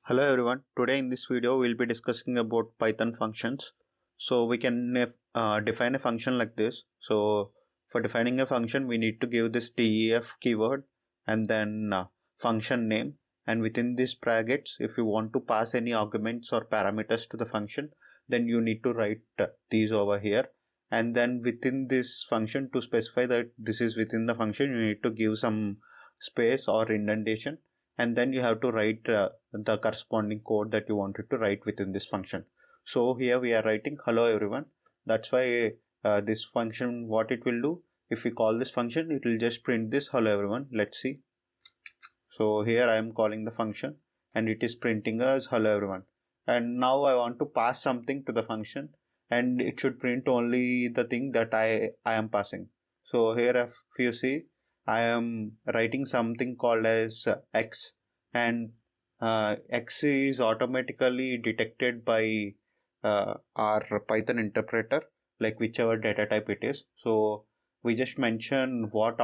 Hello everyone. Today in this video we'll be discussing about Python functions. So we can define a function like this. So for defining a function we need to give this def keyword and then function name, and within these brackets if you want to pass any arguments or parameters to the function, then you need to write these over here, and then within this function, to specify that this is within the function, you need to give some space or indentation, and then you have to write the corresponding code that you wanted to write within this function. So here we are writing hello everyone. That's why this function, what it will do, if we call this function, it will just print this hello everyone. Let's see. So here I am calling the function and it is printing as hello everyone. And now I want to pass something to the function, and it should print only the thing that I am passing. So here if you see, I am writing something called as x, and x is automatically detected by our Python interpreter, like whichever data type it is. So we just mention what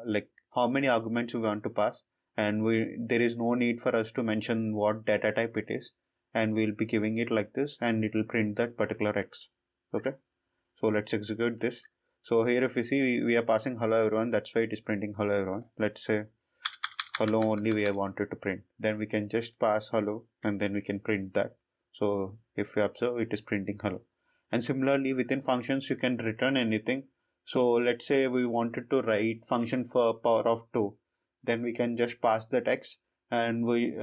like how many arguments we want to pass, and there is no need for us to mention what data type it is, and we'll be giving it like this and it will print that particular x. Okay, so let's execute this. So here if you see, we are passing hello everyone, that's why it is printing hello everyone. Let's say hello only we have wanted to print, then we can just pass hello and then we can print that. So if you observe, it is printing hello. And similarly within functions you can return anything. So let's say we wanted to write function for power of 2, then we can just pass the text, and we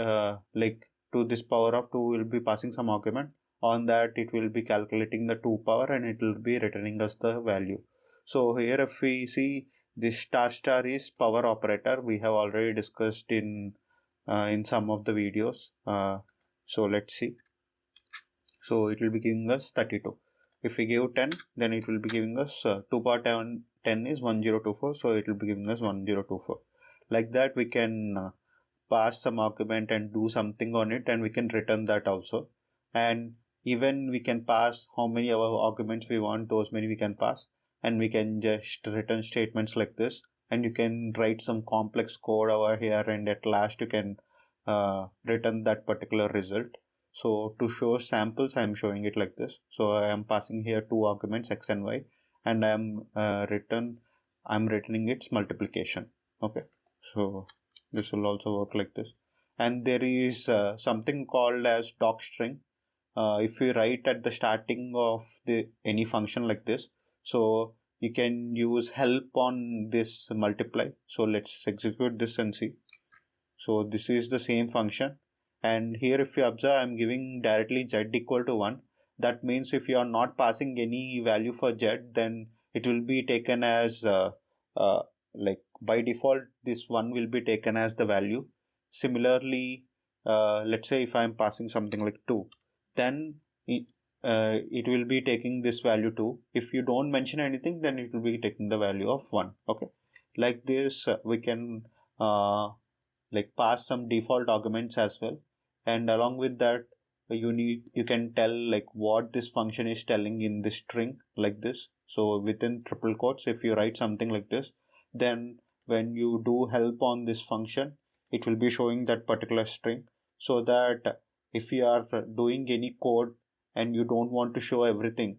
like to this power of 2 will be passing some argument. On that it will be calculating the 2 power and it will be returning us the value. So here if we see, this star is power operator, we have already discussed in some of the videos. So let's see. So it will be giving us 32. If we give 10, then it will be giving us 2 power 10 is 1024, so it will be giving us 1024. Like that we can pass some argument and do something on it, and we can return that also. And even we can pass how many of our arguments we want, those many we can pass, and we can just return statements like this, and you can write some complex code over here, and at last you can return that particular result. So to show samples, I am showing it like this. So I am passing here two arguments x and y, and I am returning its multiplication. Okay, so this will also work like this. And there is something called as docstring. If we write at the starting of the any function like this, so you can use help on this multiply. So let's execute this and see. So this is the same function, and here if you observe, I am giving directly z equal to 1. That means if you are not passing any value for z, then it will be taken as like by default this 1 will be taken as the value. Similarly, let's say if I am passing something like 2, then it will be taking this value 2. If you don't mention anything, then it will be taking the value of 1. Okay, like this we can like pass some default arguments as well, and along with that you can tell like what this function is telling in this string like this. So within triple quotes, if you write something like this, then when you do help on this function, it will be showing that particular string, so that if you are doing any code and you don't want to show everything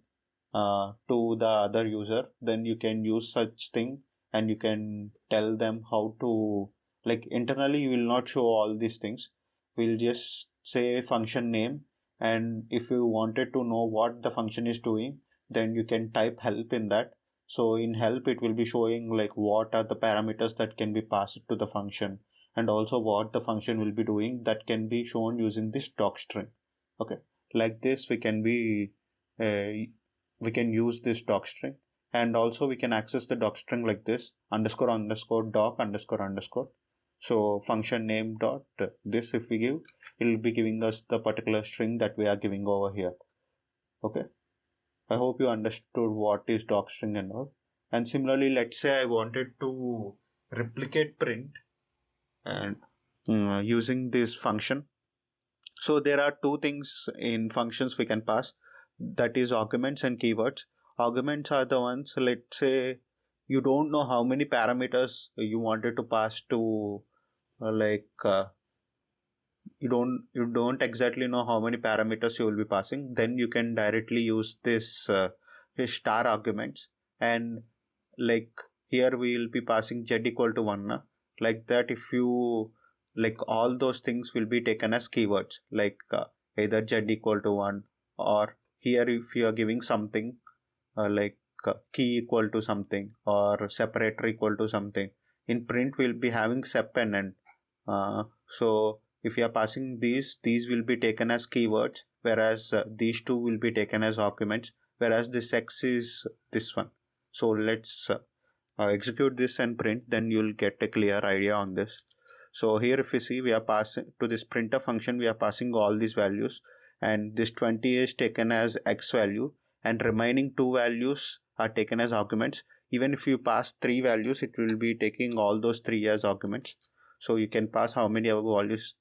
to the other user, then you can use such thing, and you can tell them how to, like internally you will not show all these things. We'll just say function name, and if you wanted to know what the function is doing, then you can type help in that. So in help it will be showing like what are the parameters that can be passed to the function, and also what the function will be doing, that can be shown using this docstring. Okay, like this uh, we can use this docstring, and also we can access the docstring like this underscore underscore doc underscore underscore. So function name dot this, if we give, it will be giving us the particular string that we are giving over here. Okay, I hope you understood what is docstring and all. And similarly, let's say I wanted to replicate print, and using this function. So there are two things in functions we can pass, that is arguments and keywords. Arguments are the ones, let's say you don't know how many parameters you wanted to pass to like you don't exactly know how many parameters you will be passing, then you can directly use this star arguments. And like here we will be passing z equal to 1 na? Like that, if you like, all those things will be taken as keywords, like either z equal to 1, or here if you are giving something like key equal to something or separator equal to something. In print we'll be having sep and end. So if you are passing these will be taken as keywords, whereas these two will be taken as arguments, whereas this x is this one. So let's execute this and print, then you'll get a clear idea on this. So here if you see, we are passing to this printf function, we are passing all these values, and this 20 is taken as x value, and remaining two values are taken as arguments. Even if you pass three values, it will be taking all those three as arguments. So you can pass how many values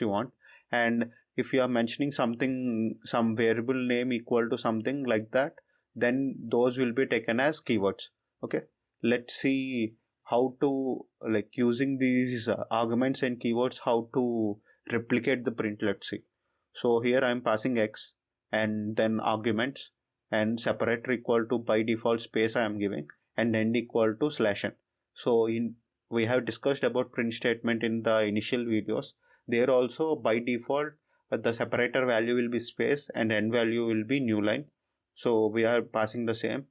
you want. And if you are mentioning something, some variable name equal to something like that, then those will be taken as keywords. Okay, let's see how to, like, using these arguments and keywords, how to replicate the print. Let's see. So here I'm passing x and then arguments, and separator equal to by default space I am giving, and end equal to slash n. So we have discussed about print statement in the initial videos. There also by default the separator value will be space and end value will be new line. So we are passing the same,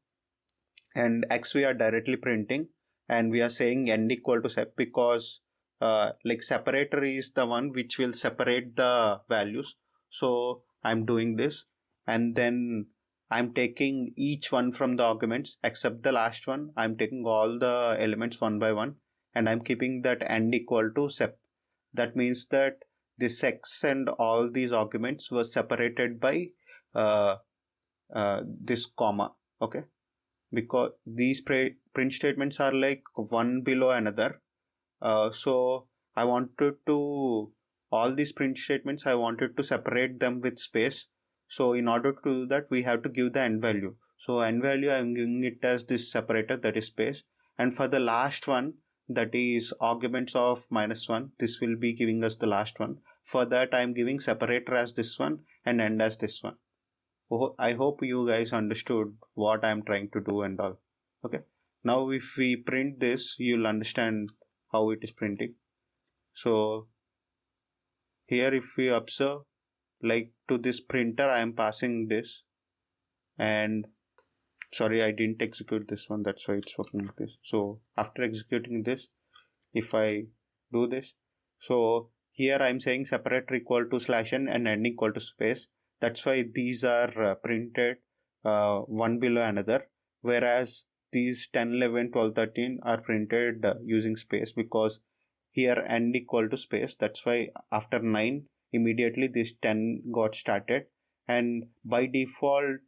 and x we are directly printing, and we are saying end equal to sep, because like separator is the one which will separate the values. So I'm doing this, and then I'm taking each one from the arguments except the last one. I'm taking all the elements one by one, and I'm keeping that end equal to sep. That means that this x and all these arguments were separated by uh, this comma. Okay, because these print statements are like one below another. So I wanted to, all these print statements, I wanted to separate them with space. So in order to do that, we have to give the end value. So end value, I'm giving it as this separator, that is space. And for the last one, that is arguments of -1, this will be giving us the last one. For that, I'm giving separator as this one and end as this one. I hope you guys understood what I'm trying to do and all. Okay. Now if we print this, you'll understand how it is printing. So here if we observe, like to this printer, I am passing this, and sorry, I didn't execute this one. That's why it's working like this. So after executing this, if I do this, so here I'm saying separator equal to slash n and end equal to space. That's why these are printed one below another, whereas these 10, 11, 12, 13 are printed using space, because here end equal to space. That's why after 9 immediately this 10 got started, and by default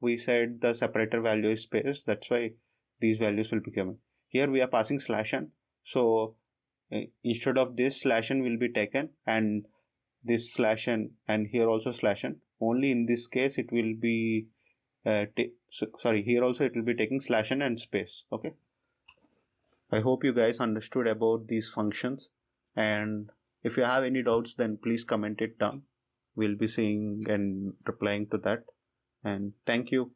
we said the separator value is space. That's why these values will be given. Here we are passing slash n, so instead of this, slash n will be taken, and this slash n, and here also slash n. Only in this case it will be here also it will be taking slash n and space. Okay, I hope you guys understood about these functions, and if you have any doubts, then please comment it down. We'll be seeing and replying to that. And thank you.